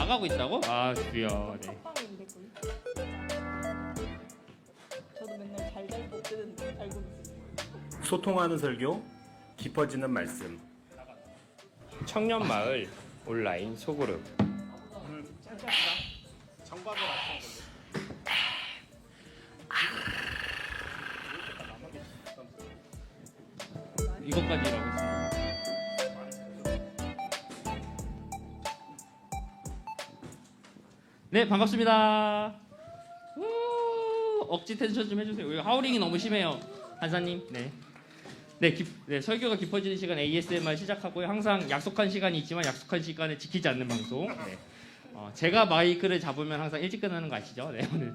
나가고 있다고? 아 주여. 네. 팟빵인데 거의. 저도 맨날 잘 못 듣는데 알고 있어요. 소통하는 설교, 깊어지는 말씀. 청년마을 온라인 소그룹. 오늘 짠짠합니다. 정박을 하시는 건데. 이것까지라고 했습니다. 네 반갑습니다. 우, 억지 텐션 좀 해주세요. 여기 하우링이 너무 심해요, 한사님. 네. 네, 설교가 깊어지는 시간 ASMR 시작하고요. 항상 약속한 시간이 있지만 약속한 시간을 지키지 않는 방송. 네. 제가 마이크를 잡으면 항상 일찍 끝나는 거 아시죠? 네, 오늘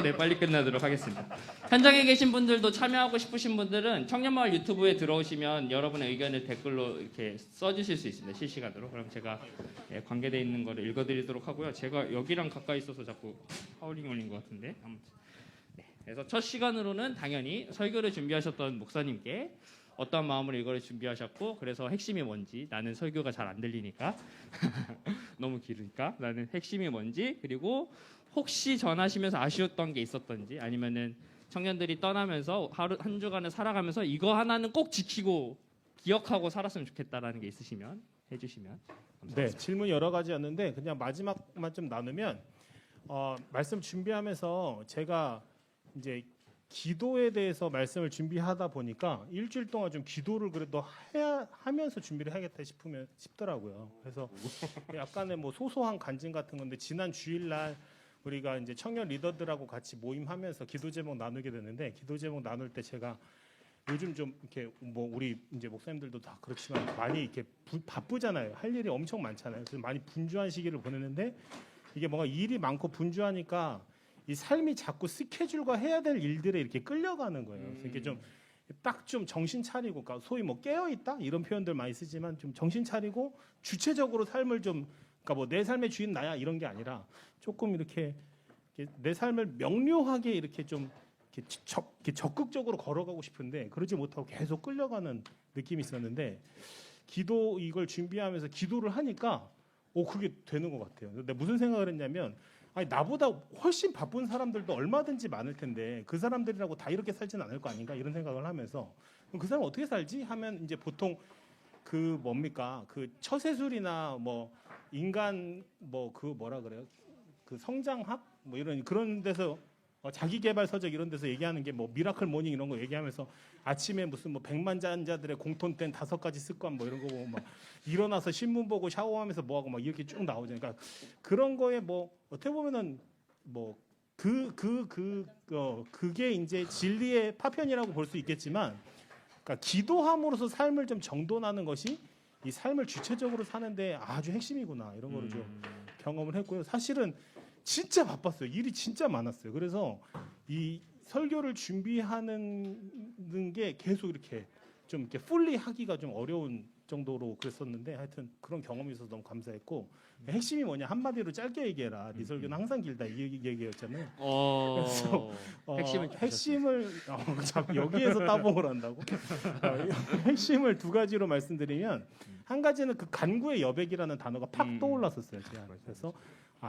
네, 빨리 끝나도록 하겠습니다. 현장에 계신 분들도 참여하고 싶으신 분들은 청년마을 유튜브에 들어오시면 여러분의 의견을 댓글로 이렇게 써주실 수 있습니다. 실시간으로. 그럼 제가 관계되어 있는 거를 읽어드리도록 하고요. 제가 여기랑 가까이 있어서 자꾸 하울링 올린 것 같은데. 아무튼. 그래서 첫 시간으로는 당연히 설교를 준비하셨던 목사님께 어떤 마음으로 이거를 준비하셨고, 그래서 핵심이 뭔지, 나는 설교가 잘 안 들리니까 너무 길으니까 나는 핵심이 뭔지, 그리고 혹시 전하시면서 아쉬웠던 게 있었던지, 아니면은 청년들이 떠나면서 하루 한 주간을 살아가면서 이거 하나는 꼭 지키고 기억하고 살았으면 좋겠다라는 게 있으시면 해주시면 감사합니다. 네, 질문 여러 가지였는데 그냥 마지막만 좀 나누면 말씀 준비하면서 제가 이제 기도에 대해서 말씀을 준비하다 보니까 일주일 동안 좀 기도를 그래도 하면서 준비를 해야겠다 싶더라고요. 그래서 약간의 뭐 소소한 간증 같은 건데, 지난 주일날 우리가 이제 청년 리더들하고 같이 모임하면서 기도 제목 나누게 됐는데, 기도 제목 나눌 때 제가 요즘 좀 이렇게 뭐 우리 이제 목사님들도 다 그렇지만 많이 이렇게 바쁘잖아요. 할 일이 엄청 많잖아요. 그래서 많이 분주한 시기를 보냈는데, 이게 뭔가 일이 많고 분주하니까 이 삶이 자꾸 스케줄과 해야 될 일들에 이렇게 끌려가는 거예요. 그래서 이게 좀 딱 좀 정신 차리고, 그러니까 소위 뭐 깨어 있다 이런 표현들 많이 쓰지만 좀 정신 차리고 주체적으로 삶을 좀, 그러니까 뭐 내 삶의 주인 나야 이런 게 아니라 조금 이렇게 내 삶을 명료하게 이렇게 좀 이렇게 적극적으로 걸어가고 싶은데 그러지 못하고 계속 끌려가는 느낌이 있었는데, 기도 이걸 준비하면서 기도를 하니까 그게 되는 것 같아요. 근데 무슨 생각을 했냐면, 아니 나보다 훨씬 바쁜 사람들도 얼마든지 많을 텐데 그 사람들이라고 다 이렇게 살지는 않을 거 아닌가 이런 생각을 하면서, 그럼 그 사람 어떻게 살지 하면 이제 보통 그 뭡니까 그 처세술이나 뭐 인간 뭐 그 뭐라 그래요 그 성장학 뭐 이런 그런 데서 자기 개발 서적 이런 데서 얘기하는 게 뭐 미라클 모닝 이런 거 얘기하면서 아침에 무슨 뭐 백만장자들의 공통된 5가지 습관 뭐 이런 거 보고 막 일어나서 신문 보고 샤워하면서 뭐 하고 막 이렇게 쭉 나오잖아요. 그러니까 그런 거에 뭐 어떻게 보면은 뭐 그게 이제 진리의 파편이라고 볼 수 있겠지만, 그러니까 기도함으로써 삶을 좀 정돈하는 것이 이 삶을 주체적으로 사는데 아주 핵심이구나 이런 거를 좀 경험을 했고요. 사실은 진짜 바빴어요. 일이 진짜 많았어요. 그래서 이 설교를 준비하는 게 계속 이렇게 좀 이렇게 풀리 하기가 좀 어려운 정도로 그랬었는데, 하여튼 그런 경험이 있어서 너무 감사했고, 핵심이 뭐냐 한마디로 짧게 얘기해라. 네 설교는 항상 길다 이 얘기였잖아요. 그래서 핵심을 자꾸 여기에서 따봉을 한다고. 핵심을 두 가지로 말씀드리면, 한 가지는 그 간구의 여백이라는 단어가 팍 떠올랐었어요. 제가. 그래서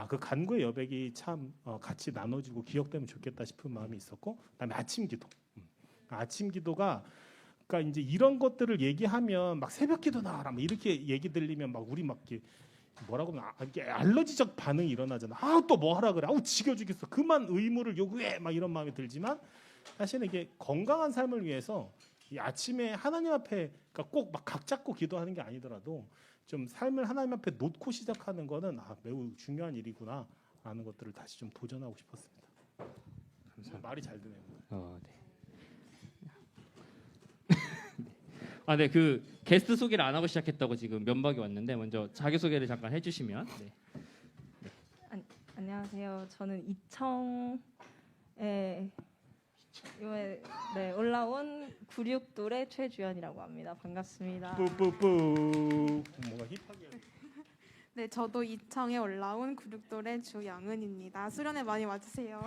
그 간구의 여백이 참 같이 나눠지고 기억되면 좋겠다 싶은 마음이 있었고, 그다음에 아침 기도. 아침 기도가, 그러니까 이제 이런 것들을 얘기하면 막 새벽 기도 나와라 막 이렇게 얘기 들리면 막 우리 막 이렇게 뭐라고 하면 이게 알러지적 반응이 일어나잖아. 또 뭐 하라 그래. 지겨 죽겠어. 그만 의무를 요구해. 막 이런 마음이 들지만, 사실은 이게 건강한 삶을 위해서 이 아침에 하나님 앞에, 그러니까 꼭 막 각 잡고 기도하는 게 아니더라도 좀 삶을 하나님 앞에 놓고 시작하는 거는 매우 중요한 일이구나 라는 것들을 다시 좀 도전하고 싶었습니다. 감사합니다. 말이 잘 되네요. 네. 네, 그 게스트 소개를 안 하고 시작했다고 지금 면박이 왔는데, 먼저 자기 소개를 잠깐 해주시면. 네. 안녕하세요. 저는 이청에 올라온 96돌의 최주연이라고 합니다. 반갑습니다. 뿌뿌뿌. 뭐가 힙하게. 네, 저도 이청에 올라온 96돌의 주영은입니다. 수련회 많이 와주세요.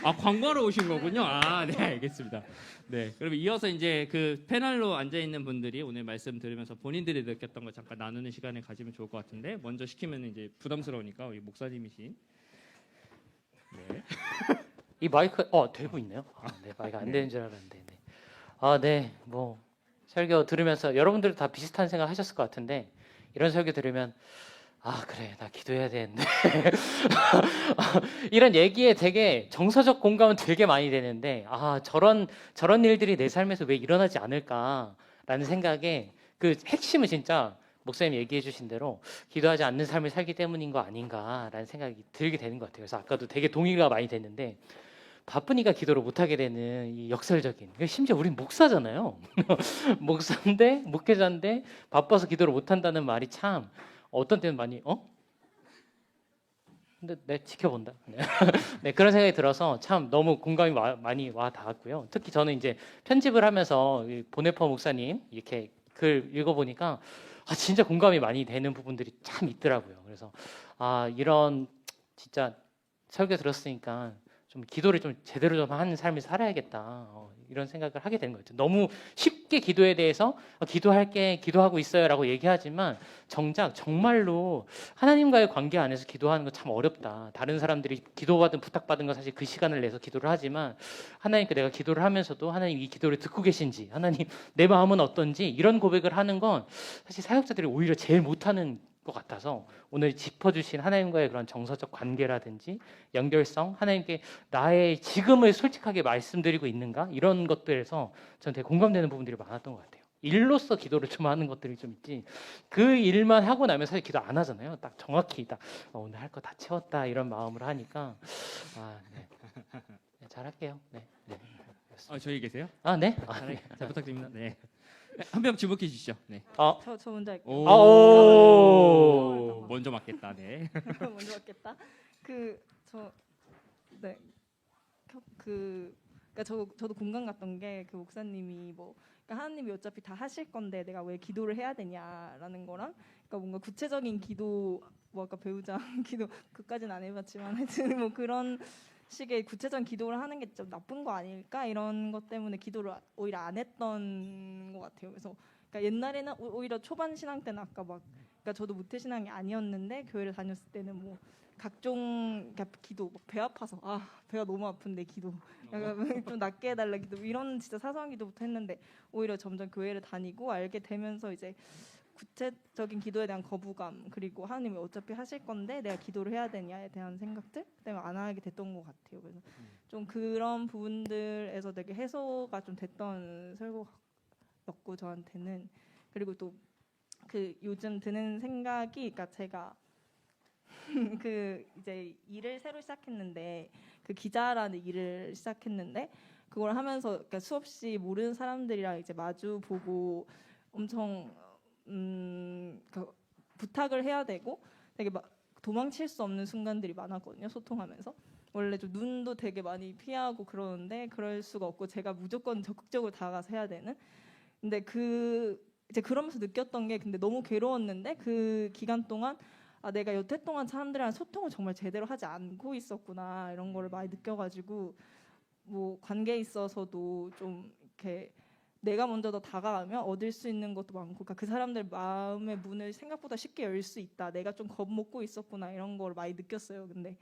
아 광고하러 오신 거군요. 아, 네, 알겠습니다. 네, 그러면 이어서 이제 그 패널로 앉아 있는 분들이 오늘 말씀 들으면서 본인들이 느꼈던 거 잠깐 나누는 시간을 가지면 좋을 것 같은데 먼저 시키면 이제 부담스러우니까 우리 목사님이신. 네. 이 마이크 되고 있네요. 네, 마이크 안 되는 줄 알았는데. 네. 네, 뭐 설교 들으면서 여러분들 다 비슷한 생각 하셨을 것 같은데 이런 설교 들으면 그래, 나 기도해야 되는데 이런 얘기에 되게 정서적 공감은 되게 많이 되는데 저런 일들이 내 삶에서 왜 일어나지 않을까라는 생각에 그 핵심은 진짜 목사님 얘기해 주신 대로 기도하지 않는 삶을 살기 때문인 거 아닌가라는 생각이 들게 되는 것 같아요. 그래서 아까도 되게 동의가 많이 됐는데 바쁘니까 기도를 못하게 되는 이 역설적인, 심지어 우린 목사잖아요. 목사인데 목회자인데 바빠서 기도를 못한다는 말이 참 어떤 때는 많이 근데 내 지켜본다. 네. 네, 그런 생각이 들어서 참 너무 공감이 많이 와 닿았고요. 특히 저는 이제 편집을 하면서 보네퍼 목사님 이렇게 글 읽어보니까 진짜 공감이 많이 되는 부분들이 참 있더라고요. 그래서 이런 진짜 설교 들었으니까 좀 기도를 좀 제대로 좀 하는 삶을 살아야겠다 이런 생각을 하게 되는 거죠. 너무 쉽게 기도에 대해서 기도할게, 기도하고 있어요라고 얘기하지만 정작 정말로 하나님과의 관계 안에서 기도하는 건 참 어렵다. 다른 사람들이 기도받은 부탁받은 건 사실 그 시간을 내서 기도를 하지만 하나님께 내가 기도를 하면서도 하나님 이 기도를 듣고 계신지, 하나님 내 마음은 어떤지 이런 고백을 하는 건 사실 사역자들이 오히려 제일 못하는 것 같아서 오늘 짚어주신 하나님과의 그런 정서적 관계라든지 연결성, 하나님께 나의 지금을 솔직하게 말씀드리고 있는가 이런 것들에서 저는 되게 공감되는 부분들이 많았던 것 같아요. 일로서 기도를 좀 하는 것들이 좀 있지 그 일만 하고 나면 사실 기도 안 하잖아요. 딱 정확히 딱 오늘 할 거 다 채웠다 이런 마음으로 하니까 네. 네, 잘할게요. 네. 저희 계세요? 네. 잘 부탁드립니다. 네. 한 명 주목해 주시죠. 네. 저 먼저 할게요. 오. 먼저 맞겠다. 네. 먼저 받겠다. 그러니까 저도 공감 갔던 게 그 목사님이 그러니까 하나님이 어차피 다 하실 건데 내가 왜 기도를 해야 되냐라는 거랑, 그러니까 뭔가 구체적인 기도, 아까 배우자 기도 그까지는 안 해봤지만 하여튼 그런 식의 구체적인 기도를 하는 게 좀 나쁜 거 아닐까 이런 것 때문에 기도를 오히려 안 했던 것 같아요. 그래서 그러니까 옛날에는 오히려 초반 신앙 때는 그러니까 저도 모태 신앙이 아니었는데 교회를 다녔을 때는 각종 기도 배 아파서 배가 너무 아픈데 기도 좀 낫게 해달라 기도 이런 진짜 사소한 기도부터 했는데 오히려 점점 교회를 다니고 알게 되면서 이제 구체적인 기도에 대한 거부감, 그리고 하나님이 어차피 하실 건데 내가 기도를 해야 되냐에 대한 생각들 때문에 안 하게 됐던 것 같아요. 그래서 좀 그런 부분들에서 되게 해소가 좀 됐던 설교였고 저한테는. 그리고 또 요즘 드는 생각이, 그러니까 제가 이제 일을 새로 시작했는데 기자라는 일을 시작했는데 그걸 하면서 그러니까 수없이 모르는 사람들이랑 이제 마주 보고 엄청 부탁을 해야 되고 되게 도망칠 수 없는 순간들이 많았거든요. 소통하면서 원래 좀 눈도 되게 많이 피하고 그러는데 그럴 수가 없고 제가 무조건 적극적으로 다가가서 해야 되는. 근데 이제 그러면서 느꼈던 게 근데 너무 괴로웠는데 그 기간 동안 내가 여태 동안 사람들이랑 소통을 정말 제대로 하지 않고 있었구나 이런 거를 많이 느껴가지고 관계에 있어서도 좀 이렇게 내가 먼저 더 다가가면 얻을 수 있는 것도 많고, 그러니까 그 사람들 마음의 문을 생각보다 쉽게 열 수 있다. 내가 좀 겁먹고 있었구나 이런 걸 많이 느꼈어요. 근데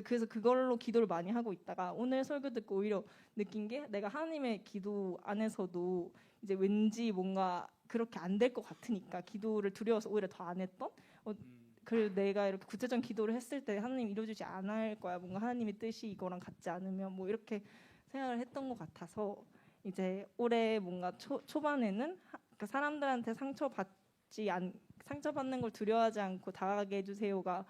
그래서 그걸로 기도를 많이 하고 있다가 오늘 설교 듣고 오히려 느낀 게 내가 하나님의 기도 안에서도 이제 왠지 뭔가 그렇게 안 될 것 같으니까 기도를 두려워서 오히려 더 안 했던. 그리고 내가 이렇게 구체적인 기도를 했을 때 하나님 이루어주지 않을 거야. 뭔가 하나님의 뜻이 이거랑 같지 않으면 이렇게 생각을 했던 것 같아서 이제 올해 뭔가 초반에는 그러니까 사람들한테 상처받는 걸 두려워하지 않고 다가가게 해주세요가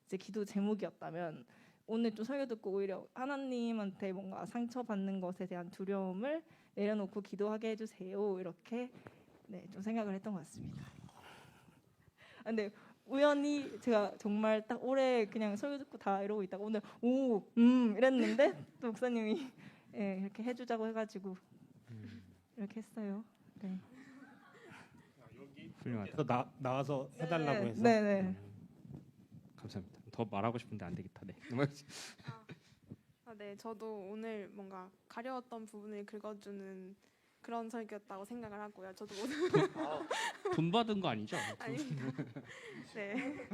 이제 기도 제목이었다면 오늘 좀 설교 듣고 오히려 하나님한테 뭔가 상처받는 것에 대한 두려움을 내려놓고 기도하게 해주세요 이렇게 좀 생각을 했던 것 같습니다. 근데 우연히 제가 정말 딱 올해 그냥 설교 듣고 다 이러고 있다가 오늘 이랬는데 또 목사님이 이렇게 해주자고 해가지고 이렇게 했어요. 네. 훌륭하다. 나와서 해달라고 해서. 네네. 감사합니다. 더 말하고 싶은데 안 되겠다. 네. 네, 저도 오늘 뭔가 가려웠던 부분을 긁어주는 그런 설교였다고 생각을 하고요. 저도 오늘 돈 받은 거 아니죠? 아닙니다. 네,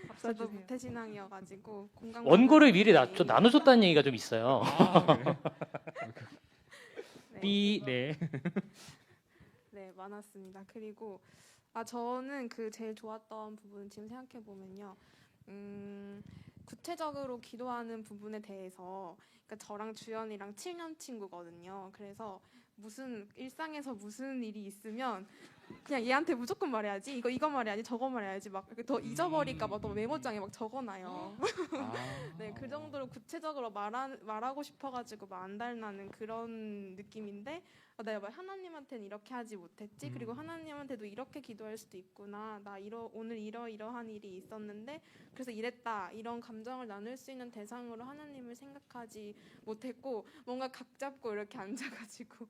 밥 저도 사주세요. 모태신앙이어가지고 공감. 원고를 미리 나눠줬다는 얘기가 좀 있어요. B 네. 네, 많았습니다. 그리고 저는 그 제일 좋았던 부분 지금 생각해 보면요. 구체적으로 기도하는 부분에 대해서 그러니까 저랑 주연이랑 7년 친구거든요. 그래서 무슨 일상에서 무슨 일이 있으면 그냥 얘한테 무조건 말해야지. 이거 말해야지. 저거 말해야지. 막 이렇게 더 잊어버릴까 봐 또 메모장에 막 적어놔요. 네, 그 정도로 구체적으로 말하고 싶어가지고 막 안달나는 그런 느낌인데 내가 하나님한테는 이렇게 하지 못했지. 그리고 하나님한테도 이렇게 기도할 수도 있구나. 나 오늘 이러한 일이 있었는데 그래서 이랬다. 이런 감정을 나눌 수 있는 대상으로 하나님을 생각하지 못했고 뭔가 각 잡고 이렇게 앉아가지고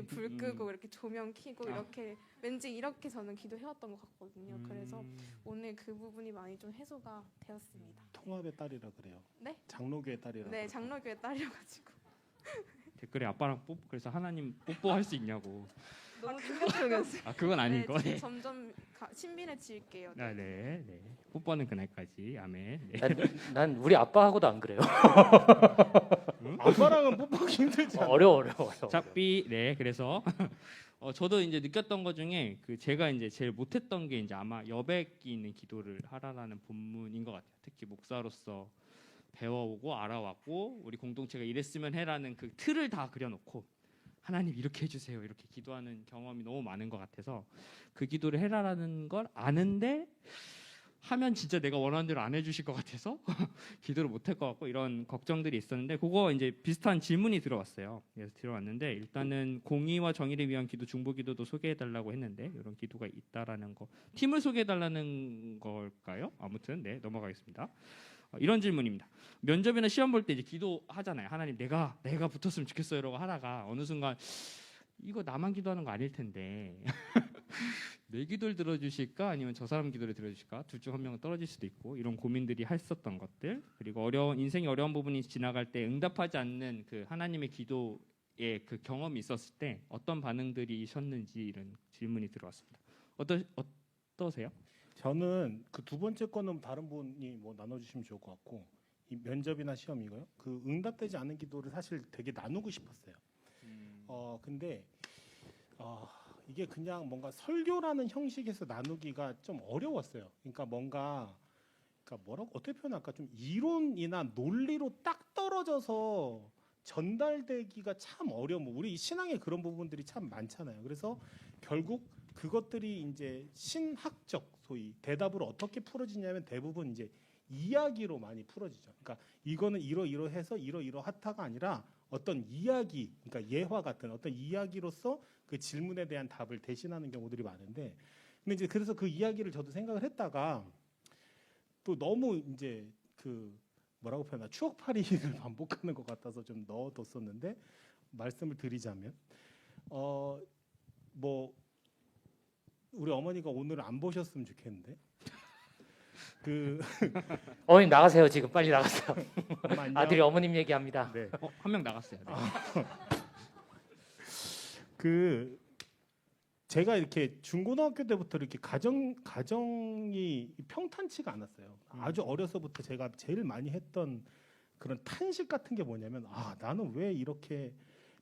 불 끄고 이렇게 조명 켜고 이렇게 왠지 이렇게 저는 기도해왔던 것 같거든요. 그래서 오늘 그 부분이 많이 좀 해소가 되었습니다. 통합의 딸이라 그래요. 네? 장로교의 딸이라. 네, 장로교회 딸이어가지고. 댓글에 아빠랑 그래서 하나님 뽀뽀할 수 있냐고. 너무 충격적이었어요. 아 그건 아닌 네, 거. 네. 점점 신비해질게요. 아, 네, 네. 뽀뽀하는 그날까지. 아멘. 네. 난 우리 아빠하고도 안 그래요. 아빠랑은 뽀뽀하기 힘들지 않아? 어려워. 자, B 네. 그래서 저도 이제 느꼈던 것 중에 그 제가 이제 제일 못했던 게 이제 아마 여백이 있는 기도를 하라라는 본문인 것 같아요. 특히 목사로서 배워오고 알아왔고 우리 공동체가 이랬으면 해라는 그 틀을 다 그려놓고 하나님 이렇게 해주세요 이렇게 기도하는 경험이 너무 많은 것 같아서 그 기도를 해라라는 걸 아는데 하면 진짜 내가 원하는 대로 안 해주실 것 같아서 기도를 못할 것 같고 이런 걱정들이 있었는데 그거 이제 비슷한 질문이 들어왔어요. 그래서 들어왔는데 일단은 공의와 정의를 위한 기도 중보기도도 소개해달라고 했는데 이런 기도가 있다라는 거 팀을 소개해달라는 걸까요? 아무튼 네 넘어가겠습니다. 이런 질문입니다. 면접이나 시험 볼 때 이제 기도하잖아요. 하나님 내가 붙었으면 좋겠어요 이러고 하다가 어느 순간 이거 나만 기도하는 거 아닐 텐데 내 기도를 들어주실까 아니면 저 사람 기도를 들어주실까 둘 중 한 명은 떨어질 수도 있고 이런 고민들이 했었던 것들 그리고 인생이 어려운 부분이 지나갈 때 응답하지 않는 그 하나님의 기도의 그 경험이 있었을 때 어떤 반응들이셨는지 이런 질문이 들어왔습니다. 어떠세요? 저는 그 두 번째 거는 다른 분이 뭐 나눠주시면 좋을 것 같고 이 면접이나 시험이고요. 그 응답되지 않은 기도를 사실 되게 나누고 싶었어요. 근데 이게 그냥 뭔가 설교라는 형식에서 나누기가 좀 어려웠어요. 그러니까 뭐라고 어떻게 표현할까 좀 이론이나 논리로 딱 떨어져서 전달되기가 참 어려워. 우리 신앙에 그런 부분들이 참 많잖아요. 그래서 결국 그것들이 이제 신학적 소위 대답으로 어떻게 풀어지냐면 대부분 이제 이야기로 많이 풀어지죠. 그러니까 이거는 이러이러해서 이러이러하다가 아니라 어떤 이야기, 그러니까 예화 같은 어떤 이야기로서 그 질문에 대한 답을 대신하는 경우들이 많은데, 근데 이제 그래서 그 이야기를 저도 생각을 했다가 또 너무 이제 그 뭐라고 표현하나 추억팔이를 반복하는 것 같아서 좀 넣어뒀었는데 말씀을 드리자면 뭐 우리 어머니가 오늘 안 보셨으면 좋겠는데 어머님 나가세요. 지금 빨리 나가세요. 잠깐만요. 아들이 어머님 얘기합니다. 네. 한 명 나갔어요. 네. 제가 이렇게 중고등학교 때부터 이렇게 가정이 평탄치가 않았어요. 아주 어려서부터 제가 제일 많이 했던 그런 탄식 같은 게 뭐냐면 나는 왜 이렇게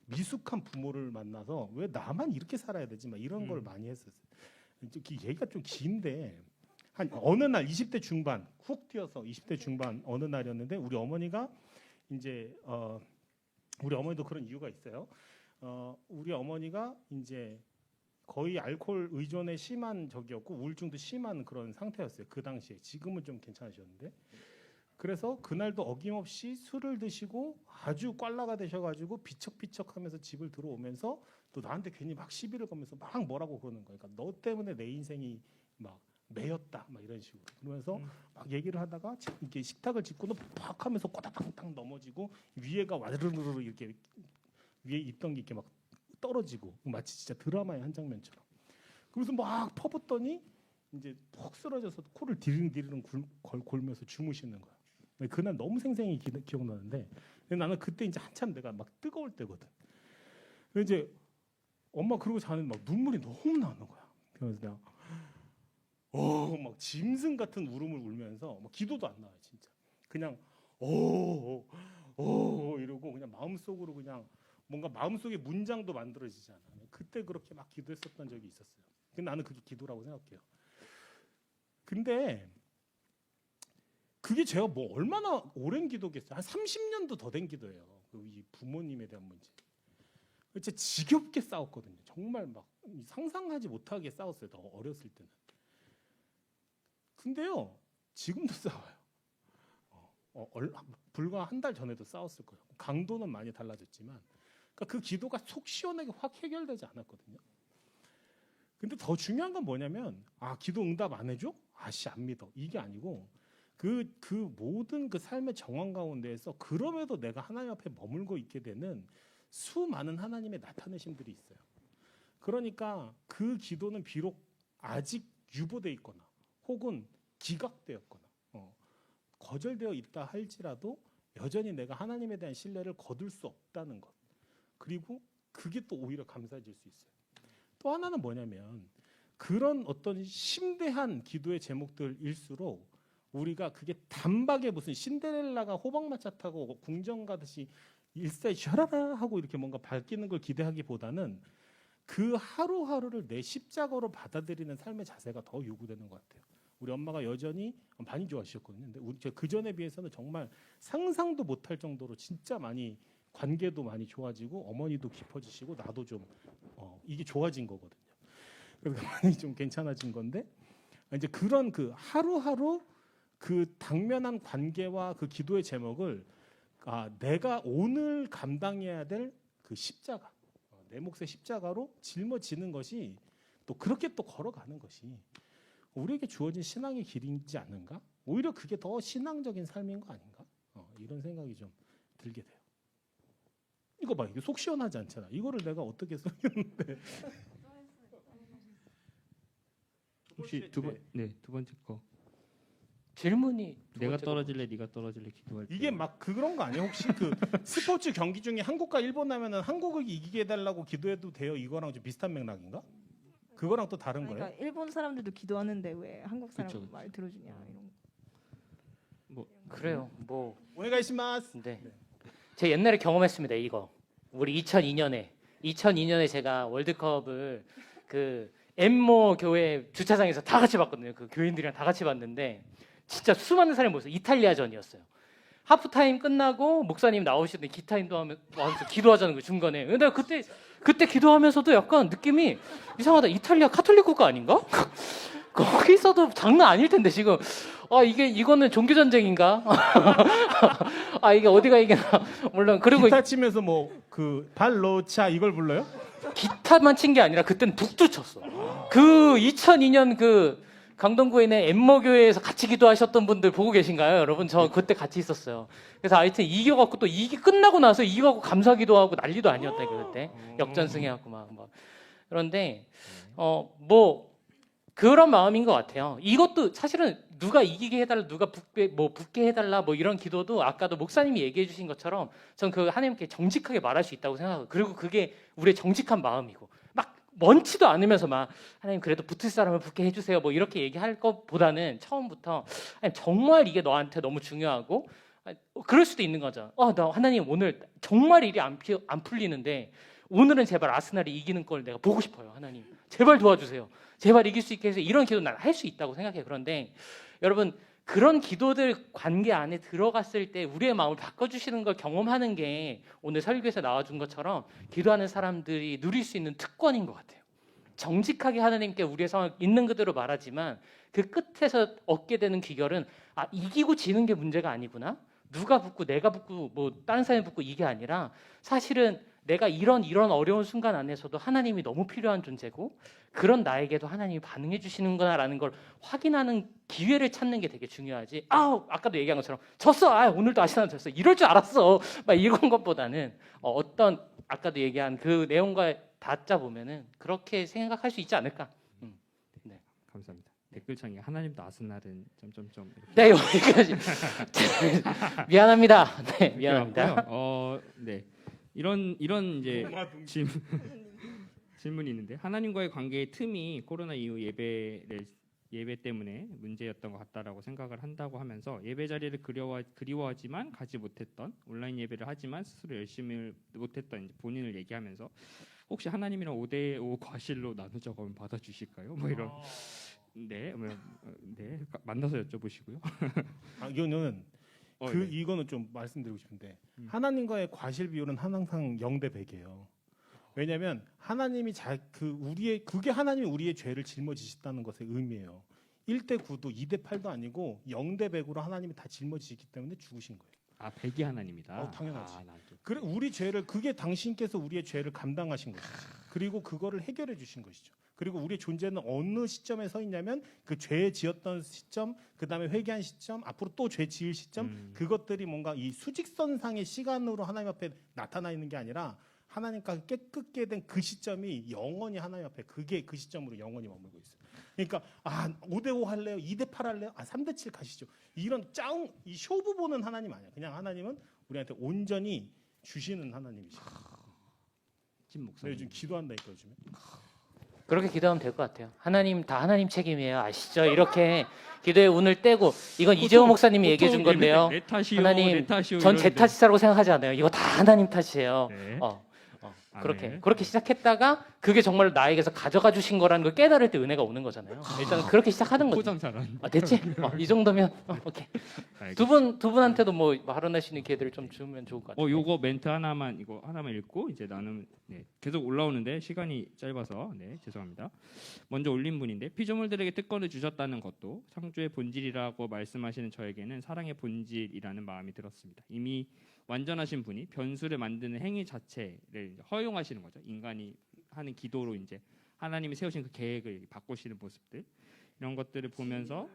미숙한 부모를 만나서 왜 나만 이렇게 살아야 되지? 막 이런 걸 많이 했었어요. 얘기가 좀 긴데 한 어느 날 20대 중반 훅 뛰어서 20대 중반 어느 날이었는데 우리 어머니가 이제 우리 어머니도 그런 이유가 있어요. 우리 어머니가 이제 거의 알코올 의존에 심한 적이었고 우울증도 심한 그런 상태였어요. 그 당시에. 지금은 좀 괜찮으셨는데. 그래서 그날도 어김없이 술을 드시고 아주 꽐라가 되셔가지고 비척비척하면서 집을 들어오면서 또 나한테 괜히 막 시비를 걸면서 막 뭐라고 그러는 거예요. 그러니까 너 때문에 내 인생이 막 매였다 막 이런 식으로 그러면서 막 얘기를 하다가 이렇게 식탁을 짚고는 팍 하면서 꼬다탕탕 넘어지고 위에가 와르르르 이렇게 위에 있던 게 이렇게 막 떨어지고 마치 진짜 드라마의 한 장면처럼. 그래서 막 퍼붓더니 이제 푹 쓰러져서 코를 디르릉디르릉 골면서 주무시는 거야. 그날 너무 생생히 기억나는데 근데 나는 그때 이제 한참 내가 막 뜨거울 때거든. 근데 이제 엄마 그러고 자는 막 눈물이 너무 나는 거야. 그래서 내가 막 짐승 같은 울음을 울면서 막 기도도 안 나와요 진짜. 그냥 이러고 그냥 마음속으로 그냥 뭔가 마음속에 문장도 만들어지지 않아. 그때 그렇게 막 기도했었던 적이 있었어요. 근데 나는 그게 기도라고 생각해요. 근데 그게 제가 뭐 얼마나 오랜 기도겠어요. 한 30년도 더 된 기도예요. 이 부모님에 대한 문제. 진짜 지겹게 싸웠거든요. 정말 막 상상하지 못하게 싸웠어요. 더 어렸을 때는. 근데요, 지금도 싸워요. 불과 한 달 전에도 싸웠을 거예요. 강도는 많이 달라졌지만, 그러니까 그 기도가 속 시원하게 확 해결되지 않았거든요. 근데 더 중요한 건 뭐냐면, 기도 응답 안 해줘? 안 믿어. 이게 아니고, 그 모든 그 삶의 정황 가운데에서 그럼에도 내가 하나님 앞에 머물고 있게 되는 수많은 하나님의 나타내심들이 있어요. 그러니까 그 기도는 비록 아직 유보돼 있거나 혹은 기각되었거나 거절되어 있다 할지라도 여전히 내가 하나님에 대한 신뢰를 거둘 수 없다는 것. 그리고 그게 또 오히려 감사해질 수 있어요. 또 하나는 뭐냐면 그런 어떤 심대한 기도의 제목들일수록 우리가 그게 단박에 무슨 신데렐라가 호박마차 타고 궁정 가듯이 일사에 샤라라 하고 이렇게 뭔가 밝히는 걸 기대하기보다는 그 하루하루를 내 십자가로 받아들이는 삶의 자세가 더 요구되는 것 같아요. 우리 엄마가 여전히 많이 좋아하셨거든요. 근데 그 전에 비해서는 정말 상상도 못할 정도로 진짜 많이 관계도 많이 좋아지고 어머니도 깊어지시고 나도 좀 이게 좋아진 거거든요. 그래서 많이 좀 괜찮아진 건데 이제 그런 그 하루하루 그 당면한 관계와 그 기도의 제목을 내가 오늘 감당해야 될 그 십자가, 내 몫의 십자가로 짊어지는 것이 또 그렇게 또 걸어가는 것이 우리에게 주어진 신앙의 길이지 않는가? 오히려 그게 더 신앙적인 삶인 거 아닌가? 이런 생각이 좀 들게 돼요. 이거 봐, 이게 속 시원하지 않잖아. 이거를 내가 어떻게 써였는데? 혹시 두 번째 거. 질문이 내가 떨어질래, 네가 떨어질래 기도할 때. 이게 막 그런 거 아니에요? 혹시 그 스포츠 경기 중에 한국과 일본 하면은 한국을 이기게 해달라고 기도해도 돼요? 이거랑 좀 비슷한 맥락인가? 그거랑 또 다른 거예요? 그러니까 일본 사람들도 기도하는데 왜 한국 사람 그쵸. 말 들어주냐 이런 거. 그래요. 뭐 오네가이시마스. 네. 제가 옛날에 경험했습니다. 이거 우리 2002년에 제가 월드컵을 그 엠모 교회 주차장에서 다 같이 봤거든요. 그 교인들이랑 다 같이 봤는데 진짜 수많은 사람이 모였어요. 이탈리아전이었어요. 하프타임 끝나고 목사님 나오시더니 기타임도 하면서 기도하자는 거 중간에. 근데 그때 기도하면서도 약간 느낌이 이상하다. 이탈리아 카톨릭 국가 아닌가? 거기서도 장난 아닐 텐데 지금. 이거는 종교 전쟁인가? 이게 어디가 이게 물론 그리고 기타 치면서 뭐 그 발로차 이걸 불러요? 기타만 친 게 아니라 그때는 북도 쳤어. 그 2002년 그 강동구에 있는 엠모교회에서 같이 기도하셨던 분들 보고 계신가요? 여러분 저 그때 같이 있었어요. 그래서 하여튼 이겨갖고 또 이기 끝나고 나서 이겨갖고 감사기도하고 난리도 아니었다 그때 역전승해갖고 막. 그런데 뭐 그런 마음인 것 같아요. 이것도 사실은 누가 이기게 해달라, 누가 붙게 해달라 뭐 이런 기도도 아까도 목사님이 얘기해주신 것처럼 전 그 하나님께 정직하게 말할 수 있다고 생각하고 그리고 그게 우리의 정직한 마음이고 막 원치도 않으면서 막 하나님 그래도 붙을 사람을 붙게 해주세요 뭐 이렇게 얘기할 것보다는 처음부터 정말 이게 너한테 너무 중요하고 그럴 수도 있는 거죠. 나 하나님 오늘 정말 일이 안 풀리는데 오늘은 제발 아스날이 이기는 걸 내가 보고 싶어요. 하나님 제발 도와주세요. 제발 이길 수 있게 해서 이런 기도 난 할 수 있다고 생각해요. 그런데 여러분 그런 기도들 관계 안에 들어갔을 때 우리의 마음을 바꿔주시는 걸 경험하는 게 오늘 설교에서 나와준 것처럼 기도하는 사람들이 누릴 수 있는 특권인 것 같아요. 정직하게 하나님께 우리의 상황을 있는 그대로 말하지만 그 끝에서 얻게 되는 귀결은 이기고 지는 게 문제가 아니구나. 누가 붙고 내가 붙고 뭐 다른 사람이 붙고 이게 아니라 사실은 내가 이런 어려운 순간 안에서도 하나님이 너무 필요한 존재고 그런 나에게도 하나님이 반응해 주시는구나라는 걸 확인하는 기회를 찾는 게 되게 중요하지. 아까도 얘기한 것처럼 졌어. 오늘도 아시나 졌어. 이럴 줄 알았어. 막 이런 것보다는 어떤 아까도 얘기한 그 내용과 닿자 보면은 그렇게 생각할 수 있지 않을까. 감사합니다. 댓글창에 하나님도 아스날은 점점점 이렇게 네, 여기까지. 미안합니다. 네, 미안합니다. 들어갔고요. 네. 이런 이제 질문이 있는데 하나님과의 관계의 틈이 코로나 이후 예배 때문에 문제였던 것 같다라고 생각을 한다고 하면서 예배 자리를 그리워하지만 가지 못했던 온라인 예배를 하지만 스스로 열심히 못했던 이제 본인을 얘기하면서 혹시 하나님이랑 5대5 과실로 나누자고 하면 받아주실까요? 뭐 이런 네 만나서 여쭤보시고요. 이거는 네. 이거는 좀 말씀드리고 싶은데 하나님과의 과실 비율은 항상 0대 100이에요. 왜냐하면 하나님이 그게 하나님이 우리의 죄를 짊어지셨다는 것의 의미예요. 1대 9도 2대 8도 아니고 0대 100으로 하나님이 다 짊어지셨기 때문에 죽으신 거예요. 아, 100이 하나님이다. 당연하지. 나도. 그래 우리 죄를 그게 당신께서 우리의 죄를 감당하신 것이죠. 그리고 그거를 해결해 주신 것이죠. 그리고 우리의 존재는 어느 시점에 서 있냐면 그 죄 지었던 시점, 그다음에 회개한 시점, 앞으로 또 죄 지을 시점, 그것들이 뭔가 이 수직선상의 시간으로 하나님 앞에 나타나 있는 게 아니라 하나님과 깨끗게 된 그 시점이 영원히 하나님 앞에 그게 그 시점으로 영원히 머물고 있어요. 그러니까 5대5 할래요? 2대8 할래요? 3대7 가시죠. 이런 이 쇼부 보는 하나님 아니야. 그냥 하나님은 우리한테 온전히 주시는 하나님이시죠. 찐 목사님. 요즘 기도한다니까 요즘에. 그렇게 기도하면 될 것 같아요. 하나님 다 하나님 책임이에요. 아시죠? 이렇게 기도에 운을 떼고 이건 이재호 목사님이 얘기해 준 건데요. 내 탓이요, 하나님 내 탓이요, 전 제 이러는데. 탓이라고 생각하지 않아요. 이거 다 하나님 탓이에요. 네. 그렇게 아멘. 시작했다가 그게 정말 나에게서 가져가 주신 거라는 걸 깨달을 때 은혜가 오는 거잖아요. 일단 그렇게 시작하는 거죠. 포장 잘한. 됐지? 이 정도면 오케이. 두 분한테도 뭐 발언할 수 있는 기회들을 좀 주면 좋을 것 같아요. 요거 멘트 하나만 읽고 이제 나는 계속 올라오는데 시간이 짧아서 죄송합니다. 먼저 올린 분인데 피조물들에게 특권을 주셨다는 것도 창조의 본질이라고 말씀하시는 저에게는 사랑의 본질이라는 마음이 들었습니다. 이미 완전하신 분이 변수를 만드는 행위 자체를 허용하시는 거죠. 인간이 하는 기도로 이제 하나님이 세우신 그 계획을 바꾸시는 모습들 이런 것들을 보면서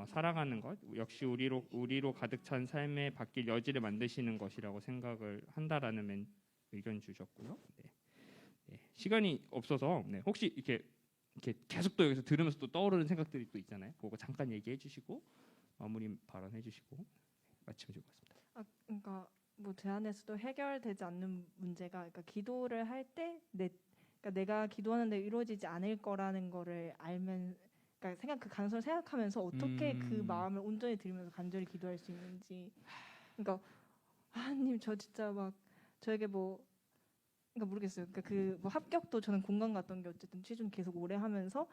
살아가는 것 역시 우리로 가득 찬 삶에 바뀔 여지를 만드시는 것이라고 생각을 한다라는 의견 주셨고요. 시간이 없어서 혹시 이렇게 계속 또 여기서 들으면서 또 떠오르는 생각들이 또 있잖아요. 그거 잠깐 얘기해 주시고 마무리 발언해 주시고 마치면 좋을 것 같습니다. 그러니까 뭐 제 안에서도 해결되지 않는 문제가 그러니까 기도를 할 때 그러니까 내가 기도하는데 이루어지지 않을 거라는 거를 알면 그러니까 그 가능성을 생각하면서 어떻게 그 마음을 온전히 들이면서 간절히 기도할 수 있는지 그러니까 하나님 저 진짜 막 저에게 그러니까 모르겠어요. 그러니까 그 뭐 합격도 저는 공감 갔던 게 어쨌든 취준 계속 오래 하면서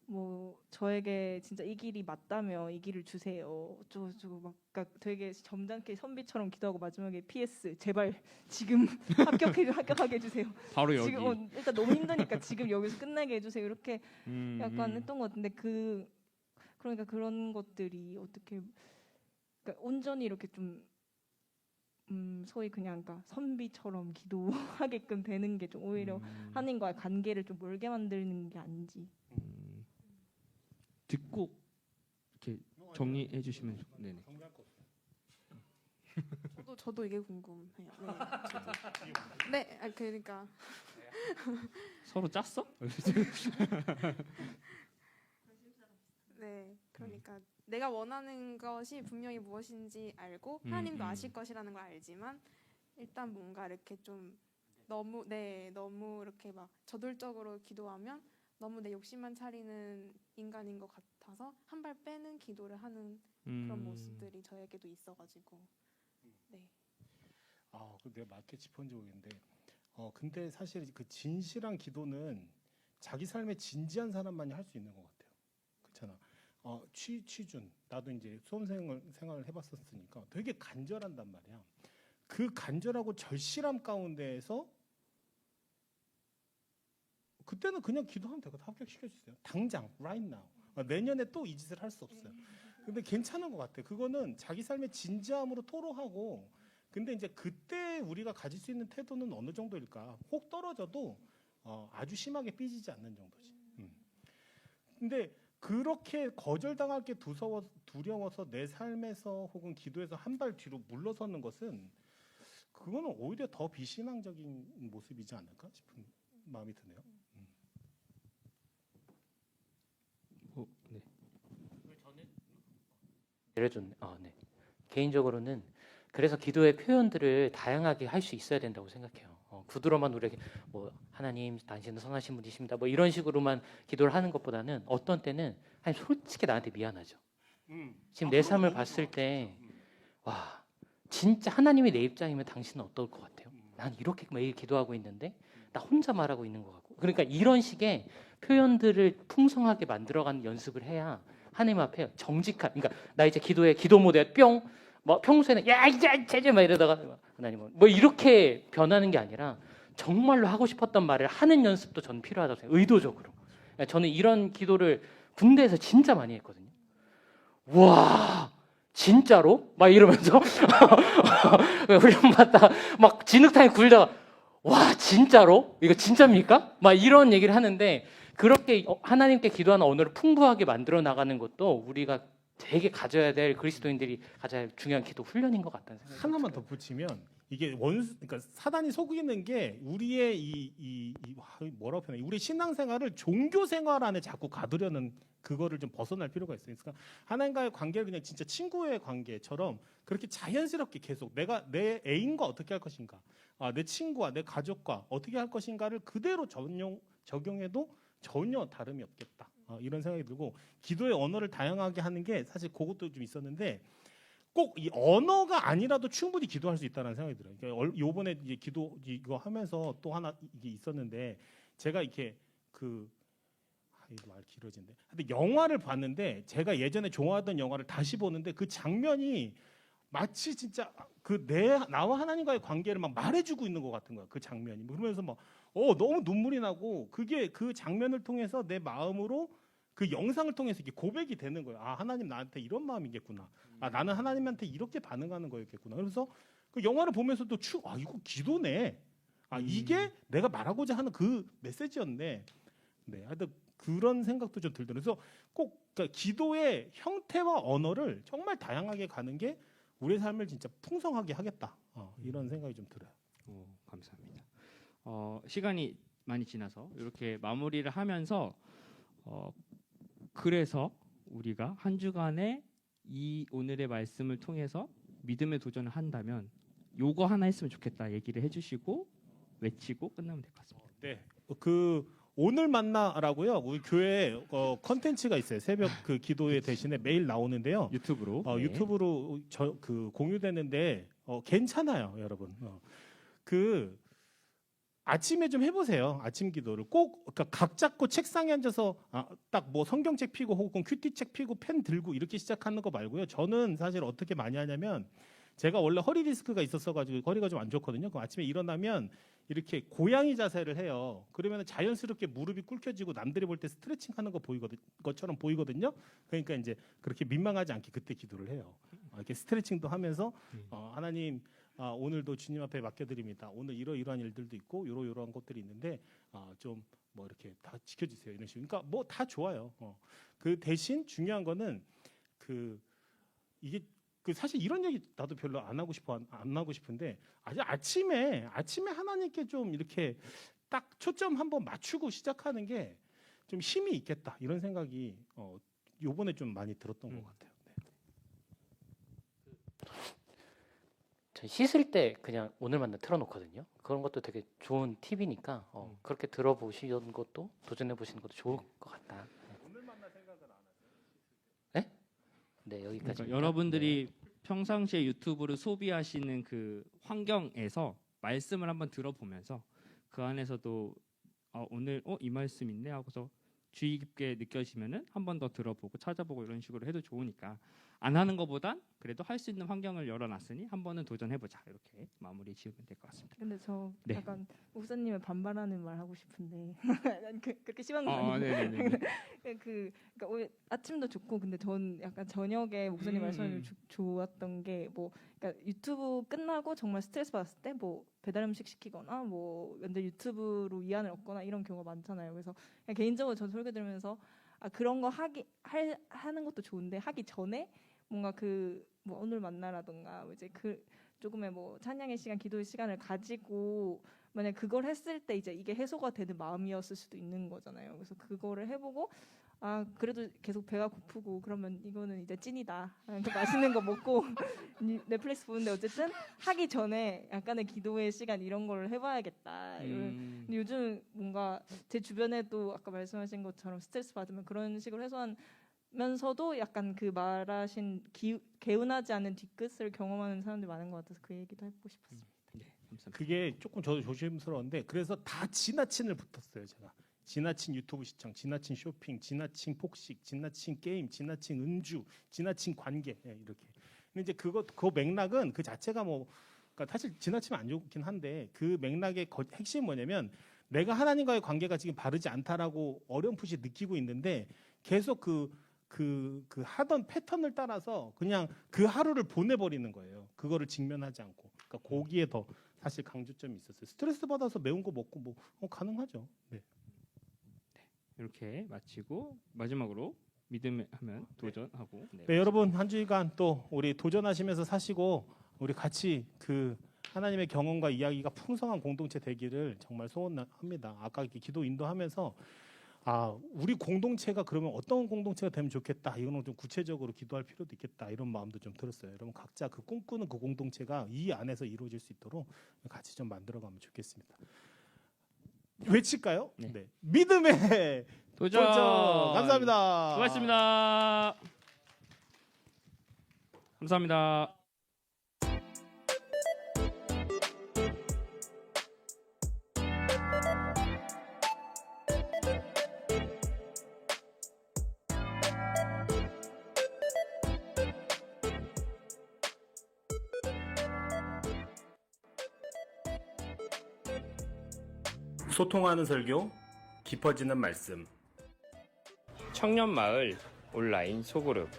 뭐 저에게 진짜 이 길이 맞다며 이 길을 주세요. 어쩌고 막 그러니까 되게 점잖게 선비처럼 기도하고 마지막에 PS 제발 지금 합격하게 해주세요. 바로 여기. 지금 일단 너무 힘드니까 지금 여기서 끝나게 해주세요. 이렇게 약간 했던 것 같은데 그러니까 그런 것들이 어떻게 그러니까 온전히 이렇게 좀 소위 그냥 그러니까 선비처럼 기도하게끔 되는 게 좀 오히려 하나님과의 관계를 좀 멀게 만드는 게 아닌지. 듣고 이렇게 정리해 주시면 네네. 저도 이게 궁금해요. 네, 그러니까 서로 짰어? 네, 그러니까 내가 원하는 것이 분명히 무엇인지 알고 하나님도 아실 것이라는 걸 알지만 일단 뭔가 이렇게 좀 너무 이렇게 막 저돌적으로 기도하면 너무 내 욕심만 차리는 인간인 것 같아서 한 발 빼는 기도를 하는 그런 모습들이 저에게도 있어가지고 네. 내가 맞게 짚었는지 모르겠는데 근데 사실 그 진실한 기도는 자기 삶에 진지한 사람만이 할 수 있는 것 같아요. 그렇잖아. 취준 나도 이제 수험생을 해봤었으니까 되게 간절한단 말이야. 그 간절하고 절실함 가운데에서 그때는 그냥 기도하면 되고 합격시켜주세요. 당장 right now. 내년에 또 이 짓을 할 수 없어요. 근데 괜찮은 것 같아. 그거는 자기 삶의 진지함으로 토로하고 근데 이제 그때 우리가 가질 수 있는 태도는 어느 정도일까? 혹 떨어져도 아주 심하게 삐지지 않는 정도지. 근데 그렇게 거절당할 게 두려워서 내 삶에서 혹은 기도에서 한 발 뒤로 물러서는 것은 그거는 오히려 더 비신앙적인 모습이지 않을까 싶은 마음이 드네요. 네. 예를 좀 네. 개인적으로는 그래서 기도의 표현들을 다양하게 할 수 있어야 된다고 생각해요. 구두로만 우리에게 뭐 하나님 당신은 선하신 분이십니다. 뭐 이런 식으로만 기도를 하는 것보다는 어떤 때는 솔직히 나한테 미안하죠. 지금 내 삶을 봤을 때 와 진짜 하나님이 내 입장이면 당신은 어떨 것 같아요? 난 이렇게 매일 기도하고 있는데 나 혼자 말하고 있는 것 같고 그러니까 이런 식의 표현들을 풍성하게 만들어가는 연습을 해야 하나님 앞에 정직한 그러니까 나 이제 기도에 기도 모드에 뿅 뭐 평소에는 야 이제 제제 막 이러다가 하나님은 뭐 이렇게 변하는 게 아니라 정말로 하고 싶었던 말을 하는 연습도 저는 필요하다고 생각해요. 의도적으로. 저는 이런 기도를 군대에서 진짜 많이 했거든요. 와 진짜로? 막 이러면서 훈련 받다 막 진흙탕에 굴다가 와 진짜로? 이거 진짜입니까? 막 이런 얘기를 하는데 그렇게 하나님께 기도하는 언어를 풍부하게 만들어 나가는 것도 우리가 되게 가져야 될 그리스도인들이 가져야 할 중요한 기도 훈련인 것 같다는 생각이 하나만 덧붙이면 이게 그러니까 사단이 속이는 게 우리의 뭐라고 표현해? 우리 신앙생활을 종교 생활 안에 자꾸 가두려는 그거를 좀 벗어날 필요가 있어요. 그러니까 하나님과의 관계를 그냥 진짜 친구의 관계처럼 그렇게 자연스럽게 계속 내가 내 애인과 어떻게 할 것인가, 내 친구와 내 가족과 어떻게 할 것인가를 그대로 적용해도 전혀 다름이 없겠다. 이런 생각이 들고 기도의 언어를 다양하게 하는 게 사실 그것도 좀 있었는데 꼭 이 언어가 아니라도 충분히 기도할 수 있다는 생각이 들어요. 그러니까 요번에 이제 기도 이거 하면서 또 하나 이게 있었는데 제가 이렇게 말 길어진데. 근데 영화를 봤는데 제가 예전에 좋아하던 영화를 다시 보는데 그 장면이 마치 진짜 나와 하나님과의 관계를 막 말해주고 있는 것 같은 거야. 그 장면이. 그러면서 막 너무 눈물이 나고 그게 그 장면을 통해서 내 마음으로 그 영상을 통해서 이게 고백이 되는 거예요. 아 하나님 나한테 이런 마음이겠구나. 아 나는 하나님한테 이렇게 반응하는 거였겠구나. 그래서 그 영화를 보면서도 이거 기도네. 이게 내가 말하고자 하는 그 메시지였네. 네, 하여튼 그런 생각도 좀 들더라고요. 그래서 꼭 그러니까 기도의 형태와 언어를 정말 다양하게 가는 게 우리의 삶을 진짜 풍성하게 하겠다. 이런 생각이 좀 들어요. 감사합니다. 시간이 많이 지나서 이렇게 마무리를 하면서 그래서 우리가 한 주간에 이 오늘의 말씀을 통해서 믿음의 도전을 한다면 요거 하나 했으면 좋겠다 얘기를 해주시고 외치고 끝나면 될 것 같습니다. 네, 오늘 만나라고요. 우리 교회 컨텐츠가 있어요. 새벽 그 기도회 대신에 매일 나오는데요. 유튜브로 유튜브로 공유되는데 괜찮아요, 여러분. 아침에 좀 해보세요. 아침 기도를 그러니까 각 잡고 책상에 앉아서 딱 뭐 성경책 피고 혹은 큐티책 피고 펜 들고 이렇게 시작하는 거 말고요. 저는 사실 어떻게 많이 하냐면 제가 원래 허리 디스크가 있었어가지고 허리가 좀 안 좋거든요. 그럼 아침에 일어나면 이렇게 고양이 자세를 해요. 그러면 자연스럽게 무릎이 꿇혀지고 남들이 볼 때 스트레칭하는 것처럼 보이거든요. 그러니까 이제 그렇게 민망하지 않게 그때 기도를 해요. 이렇게 스트레칭도 하면서 하나님 오늘도 주님 앞에 맡겨드립니다. 오늘 이러이러한 일들도 있고 이러이러한 것들이 있는데 좀 뭐 이렇게 다 지켜주세요. 이런 식으로. 그러니까 뭐 다 좋아요. 그 대신 중요한 거는 이게 사실 이런 얘기 나도 별로 안 하고 싶은데 아침에 하나님께 좀 이렇게 딱 초점 한번 맞추고 시작하는 게 좀 힘이 있겠다 이런 생각이 요번에 좀 많이 들었던 것 같아요. 저 씻을 때 그냥 오늘 만나 틀어놓거든요. 그런 것도 되게 좋은 팁이니까 그렇게 들어보시는 것도 도전해 보시는 것도 좋을 것 같다. 오늘 만나 생각은 안 하세요? 네? 네 여기까지. 그러니까 여러분들이 평상시에 유튜브를 소비하시는 그 환경에서 말씀을 한번 들어보면서 그 안에서도 오늘 이 말씀 있네 하고서 주의 깊게 느껴지면은 한 번 더 들어보고 찾아보고 이런 식으로 해도 좋으니까 안 하는 것보단 그래도 할 수 있는 환경을 열어놨으니 한 번은 도전해보자 이렇게 마무리 지으면 될 것 같습니다. 근데 저 네. 약간 목사님을 반발하는 말 하고 싶은데 난 그렇게 심한 건 아니고 네네네. 그러니까 오히려 아침도 좋고 근데 전 약간 저녁에 목사님 말씀이 좋았던 게 뭐 그러니까 유튜브 끝나고 정말 스트레스 받았을 때 뭐 배달 음식 시키거나 뭐 완전 유튜브로 위안을 얻거나 이런 경우가 많잖아요. 그래서 그냥 개인적으로 전 설교 들으면서 그런 거 하는 것도 좋은데 하기 전에 뭔가 뭐 오늘 만나라던가 이제 조금의 뭐 찬양의 시간, 기도의 시간을 가지고 만약 그걸 했을 때 이제 이게 해소가 되는 마음이었을 수도 있는 거잖아요. 그래서 그거를 해보고 아 그래도 계속 배가 고프고 그러면 이거는 이제 찐이다. 그 맛있는 거 먹고 넷플릭스 보는데 어쨌든 하기 전에 약간의 기도의 시간 이런 걸 해봐야겠다. 근데 요즘 뭔가 제 주변에도 아까 말씀하신 것처럼 스트레스 받으면 그런 식으로 해소하면서도 약간 그 말하신 개운하지 않은 뒤끝을 경험하는 사람들이 많은 것 같아서 그 얘기도 해보고 싶었습니다. 네, 감사합니다. 그게 조금 저도 조심스러운데 그래서 다 지나친을 붙었어요 제가. 지나친 유튜브 시청, 지나친 쇼핑, 지나친 폭식, 지나친 게임, 지나친 음주, 지나친 관계 이렇게. 근데 이제 그 맥락은 그 자체가 뭐 그러니까 사실 지나치면 안 좋긴 한데 그 맥락의 핵심이 뭐냐면 내가 하나님과의 관계가 지금 바르지 않다라고 어렴풋이 느끼고 있는데 계속 그 하던 패턴을 따라서 그냥 그 하루를 보내버리는 거예요. 그거를 직면하지 않고. 그러니까 거기에 더 사실 강조점이 있었어요. 스트레스 받아서 매운 거 먹고 뭐 가능하죠. 네. 이렇게 마치고 마지막으로 믿음에 하면 도전하고. 네. 네, 여러분 한 주간 또 우리 도전하시면서 사시고 우리 같이 그 하나님의 경험과 이야기가 풍성한 공동체 되기를 정말 소원합니다. 아까 이렇게 기도 인도하면서 우리 공동체가 그러면 어떤 공동체가 되면 좋겠다. 이거는 좀 구체적으로 기도할 필요도 있겠다. 이런 마음도 좀 들었어요. 여러분 각자 그 꿈꾸는 그 공동체가 이 안에서 이루어질 수 있도록 같이 좀 만들어가면 좋겠습니다. 외칠까요? 네. 네. 믿음의 도전. 감사합니다. 수고하셨습니다. 감사합니다. 소통하는 설교, 깊어지는 말씀. 청년마을 온라인 소그룹